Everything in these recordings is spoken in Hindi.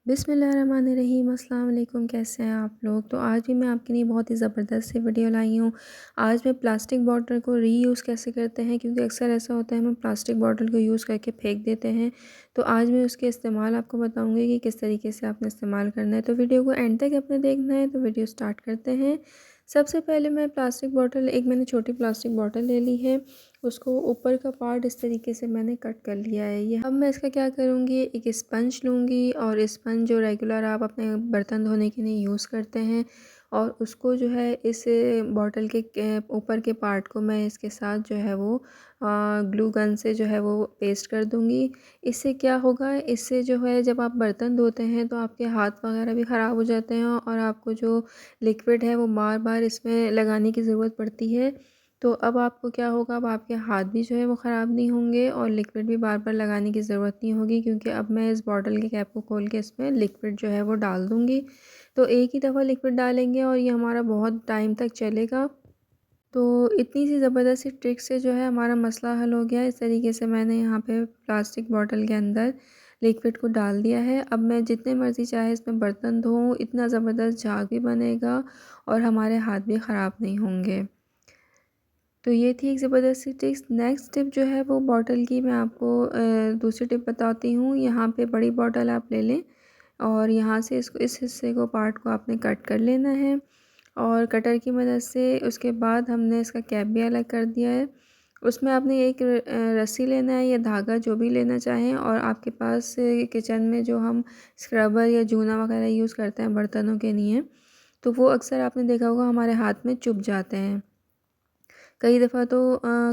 बिस्मिल्लाहिर्रहमानिर्रहीम। अस्सलाम वालेकुम। कैसे हैं आप लोग। तो आज भी मैं आपके लिए बहुत ही ज़बरदस्त सी वीडियो लाई हूँ। आज मैं प्लास्टिक बॉटल को रीयूज़ कैसे करते हैं, क्योंकि अक्सर ऐसा होता है हम प्लास्टिक बॉटल को यूज़ करके फेंक देते हैं। तो आज मैं उसके इस्तेमाल आपको बताऊँगी कि किस तरीके से आपने इस्तेमाल करना है। तो वीडियो को एंड तक आपने देखना है। तो वीडियो स्टार्ट करते हैं। सबसे पहले मैं प्लास्टिक बॉटल, एक मैंने छोटी प्लास्टिक बॉटल ले ली है। उसको ऊपर का पार्ट इस तरीके से मैंने कट कर लिया है। ये अब मैं इसका क्या करूँगी, एक स्पंज लूँगी और स्पंज जो रेगुलर आप अपने बर्तन धोने के लिए यूज़ करते हैं, और उसको जो है इस बॉटल के ऊपर के पार्ट को मैं इसके साथ जो है वो ग्लू गन से जो है वो पेस्ट कर दूँगी। इससे क्या होगा, इससे जो है जब आप बर्तन धोते हैं तो आपके हाथ वगैरह भी ख़राब हो जाते हैं और आपको जो लिक्विड है वो बार बार इसमें लगाने की ज़रूरत पड़ती है। तो अब आपको क्या होगा, अब आपके हाथ भी जो है वो ख़राब नहीं होंगे और लिक्विड भी बार बार लगाने की ज़रूरत नहीं होगी, क्योंकि अब मैं इस बॉटल के कैप को खोल के इसमें लिक्विड जो है वो डाल दूँगी। तो एक ही दफ़ा लिक्विड डालेंगे और ये हमारा बहुत टाइम तक चलेगा। तो इतनी सी ज़बरदस्त सी ट्रिक से जो है हमारा मसला हल हो गया। इस तरीके से मैंने यहाँ पे प्लास्टिक बॉटल के अंदर लिक्विड को डाल दिया है। अब मैं जितने मर्ज़ी चाहे इसमें बर्तन धोऊँ, इतना ज़बरदस्त झाग भी बनेगा और हमारे हाथ भी ख़राब नहीं होंगे। तो ये थी एक ज़बरदस्त सी टिप्स। नेक्स्ट टिप जो है वो बॉटल की मैं आपको दूसरी टिप बताती हूँ। यहाँ पे बड़ी बॉटल आप ले लें और यहाँ से इसको, इस हिस्से को, पार्ट को आपने कट कर लेना है और कटर की मदद से। उसके बाद हमने इसका कैप भी अलग कर दिया है। उसमें आपने एक रस्सी लेना है या धागा, जो भी लेना चाहें, और आपके पास किचन में जो हम स्क्रबर या जूना वगैरह यूज़ करते हैं बर्तनों के लिए, तो वो अक्सर आपने देखा होगा हमारे हाथ में चुभ जाते हैं। कई दफ़ा तो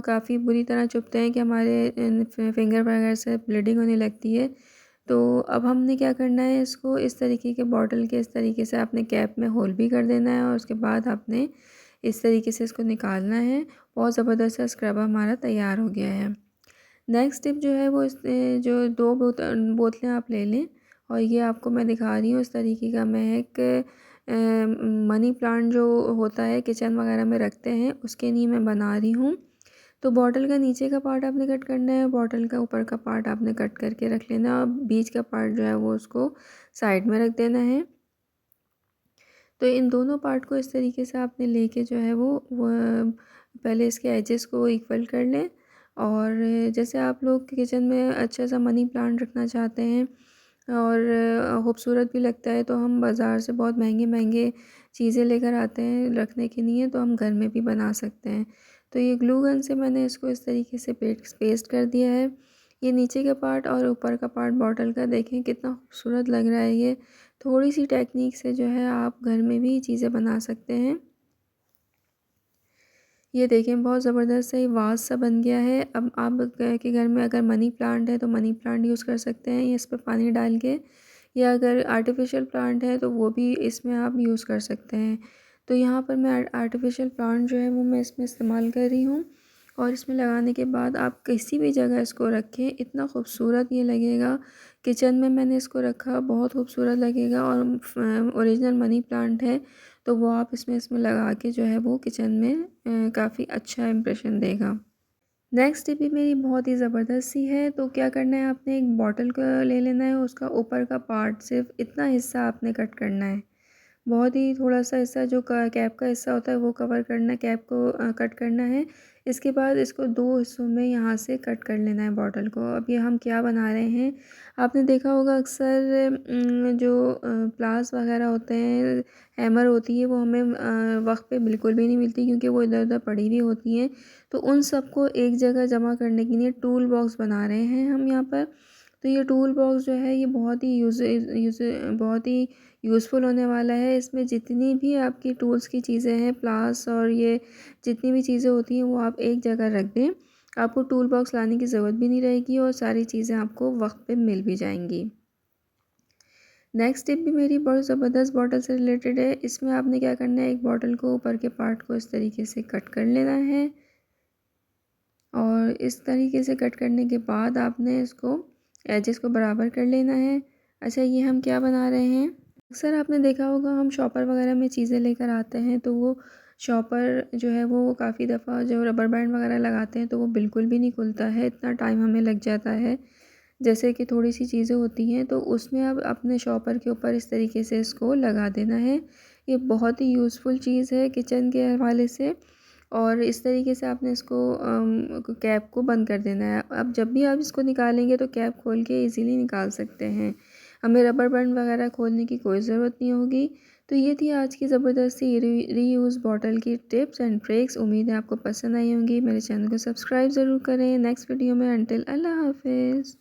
काफ़ी बुरी तरह चुभते हैं कि हमारे फिंगर वगैरह से ब्लीडिंग होने लगती है। तो अब हमने क्या करना है, इसको इस तरीके के बॉटल के इस तरीके से आपने कैप में होल भी कर देना है और उसके बाद आपने इस तरीके से इसको निकालना है। बहुत ज़बरदस्त सा स्क्रब हमारा तैयार हो गया है। नेक्स्ट टिप जो है वो जो 2 बोतलें आप ले लें और ये आपको मैं दिखा रही हूँ इस तरीके का। मैं एक मनी प्लांट जो होता है किचन वगैरह में रखते हैं, उसके लिए मैं बना रही हूँ। तो बॉटल का नीचे का पार्ट आपने कट करना है, बॉटल का ऊपर का पार्ट आपने कट करके रख लेना है और बीच का पार्ट जो है वो उसको साइड में रख देना है। तो इन दोनों पार्ट को इस तरीके से आपने लेके जो है वो पहले इसके एजेस को इक्वल कर लें। और जैसे आप लोग किचन में अच्छा सा मनी प्लांट रखना चाहते हैं और खूबसूरत भी लगता है, तो हम बाज़ार से बहुत महंगे चीज़ें लेकर आते हैं रखने के लिए, तो हम घर में भी बना सकते हैं। तो ये ग्लू गन से मैंने इसको इस तरीके से पेस्ट कर दिया है। ये नीचे का पार्ट और ऊपर का पार्ट बॉटल का देखें कितना खूबसूरत लग रहा है। ये थोड़ी सी टेक्निक से जो है आप घर में भी चीज़ें बना सकते हैं। ये देखें बहुत ज़बरदस्त सा ये वाज़ सा बन गया है। अब आप के घर में अगर मनी प्लांट है तो मनी प्लांट यूज़ कर सकते हैं, या इस पे पानी डाल के, या अगर आर्टिफ़िशियल प्लांट है तो वो भी इसमें आप यूज़ कर सकते हैं। तो यहाँ पर मैं आर्टिफ़िशियल प्लांट जो है वो मैं इसमें इस्तेमाल कर रही हूँ और इसमें लगाने के बाद आप किसी भी जगह इसको रखें, इतना खूबसूरत ये लगेगा। किचन में मैंने इसको रखा, बहुत खूबसूरत लगेगा और ओरिजिनल मनी प्लांट है, तो वो आप इसमें लगा के जो है वो किचन में काफ़ी अच्छा इम्प्रेशन देगा। नेक्स्ट टिप भी मेरी बहुत ही ज़बरदस्त सी है। तो क्या करना है, आपने एक बॉटल को ले लेना है, उसका ऊपर का पार्ट सिर्फ इतना हिस्सा आपने कट करना है। बहुत ही थोड़ा-सा हिस्सा जो कैप का हिस्सा होता है वो कवर करना, कैप को कट करना है। इसके बाद इसको 2 हिस्सों में यहाँ से कट कर लेना है बॉटल को। अब ये हम क्या बना रहे हैं, आपने देखा होगा अक्सर जो प्लास वगैरह होते हैं, हैमर होती है, वो हमें वक़्त पे बिल्कुल भी नहीं मिलती, क्योंकि वो इधर-उधर पड़ी हुई होती हैं। तो उन सबको एक जगह जमा करने के लिए टूल बॉक्स बना रहे हैं हम यहाँ पर। तो ये टूल बॉक्स जो है ये बहुत ही यूज़फुल होने वाला है। इसमें जितनी भी आपकी टूल्स की चीज़ें हैं, प्लास और ये जितनी भी चीज़ें होती हैं, वो आप एक जगह रख दें। आपको टूल बॉक्स लाने की ज़रूरत भी नहीं रहेगी और सारी चीज़ें आपको वक़्त पे मिल भी जाएँगी। नेक्स्ट टिप भी मेरी बहुत ज़बरदस्त बॉटल से रिलेटेड है। इसमें आपने क्या करना है, एक बॉटल को ऊपर के पार्ट को इस तरीके से कट कर लेना है और इस तरीके से कट करने के बाद आपने इसको एजेस को बराबर कर लेना है। अच्छा, ये हम क्या बना रहे हैं, अक्सर आपने देखा होगा हम शॉपर वगैरह में चीज़ें लेकर आते हैं, तो वो शॉपर जो है वो काफ़ी दफ़ा जो रबर बैंड वगैरह लगाते हैं तो वो बिल्कुल भी नहीं खुलता है, इतना टाइम हमें लग जाता है। जैसे कि थोड़ी सी चीज़ें होती हैं तो उसमें अब अपने शॉपर के ऊपर इस तरीके से इसको लगा देना है। ये बहुत ही यूज़फुल चीज़ है किचन के हवाले से। और इस तरीके से आपने इसको कैप को बंद कर देना है। अब जब भी आप इसको निकालेंगे तो कैप खोल के इजीली निकाल सकते हैं। हमें रबर बैंड वगैरह खोलने की कोई ज़रूरत नहीं होगी। तो ये थी आज की ज़बरदस्त सी रीयूज़ बॉटल की टिप्स एंड ट्रिक्स। उम्मीद है आपको पसंद आई होंगी। मेरे चैनल को सब्सक्राइब ज़रूर करें। नेक्स्ट वीडियो में अंटिल अल्लाह हाफ़िज़।